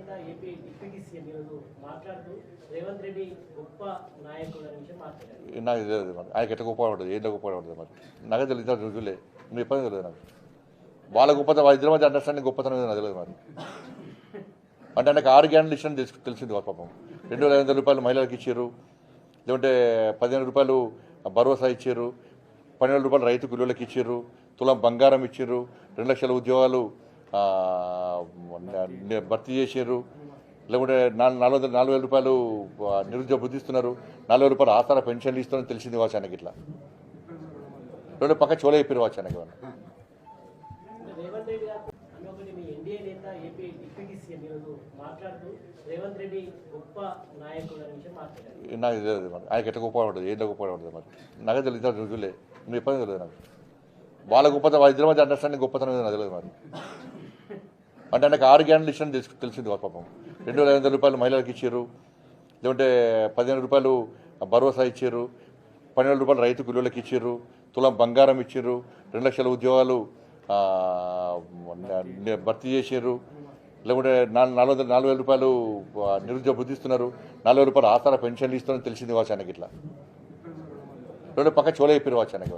నేత AP deputy CM ఈరోజు మాట్లాడుతూ రేవంత్ రెడ్డి గొప్ప నాయకుడు అనే విషయం మాట్లాడారు. నాకు తెలియదు మరి ఆయనకి ఎట్లా గొప్ప ఉంటుంది ఏంటో గొప్ప ఉంటుంది మరి నాకే తెలియదు రుజువులే మీరు ఎప్పుడు తెలియదు నాకు వాళ్ళ గొప్పతనం వాళ్ళ ఇద్దరి మధ్య అండర్స్టాండింగ్ గొప్పతనం నాకు తెలియదు మరి అంటే ఆయనకు 6 గ్యారెంటీలు ఇచ్చిన తెలిసింది వాళ్ళ పాపం 2,500 రూపాయలు మహిళలకు ఇచ్చారు, లేదంటే 15 రూపాయలు భరోసా ఇచ్చారు, 12 రూపాయలు రైతు కూలీలకు ఇచ్చారు, తులం బంగారం ఇచ్చారు, 2 లక్షల ఉద్యోగాలు భర్తీ చేశారు, లేకుంటే 4,000 రూపాయలు నిరుద్యోగ బుద్ధిస్తున్నారు, 40 రూపాయలు ఆసార పెన్షన్లు ఇస్తున్నారని తెలిసింది కావచ్చు ఆయనకి. ఇట్లా రెండు పక్క చోళ చెప్పారు కావచ్చు ఆయనకి. రేవంత్ రెడ్డి గారు ఒకటి మీ ఎన్డీఏ నేత ఏపీ డిప్యూటీ సీఎం ఈరోజు మాట్లాడుతూ రేవంత్ రెడ్డి గొప్ప నాయకుడు అనే విషయం మాట్లాడారు. నాకు తెలియదు మరి ఆయనకి ఎట్లా గొప్ప ఉంటుంది ఏంటో గొప్ప ఉంటుంది మరి నాకే తెలియదు రుజువులే మీరు ఎప్పుడు తెలియదు నాకు వాళ్ళ గొప్పతనం వాళ్ళ ఇద్దరి మధ్య అండర్స్టాండింగ్ గొప్పతనం నాకు తెలియదు మరి అంటే ఆయనకు 6 గ్యారెంటీలు ఇచ్చిన తెలిసింది వాళ్ళ పాపం 2,500 రూపాయలు మహిళలకు ఇచ్చారు, లేదంటే 15 రూపాయలు భరోసా ఇచ్చారు, 12 రూపాయలు రైతు కూలీలకు ఇచ్చారు, తులం బంగారం ఇచ్చారు, 2 లక్షల ఉద్యోగాలు భర్తీ చేశారు, లేకుంటే 4,000 రూపాయలు నిరుద్యోగ బుద్ధిస్తున్నారు, 40 రూపాయలు ఆసార పెన్షన్లు ఇస్తున్నారని తెలిసింది కావచ్చు ఆయనకి. ఇట్లా రెండు పక్క చోళ చెప్పారు కావచ్చు ఆయనకి.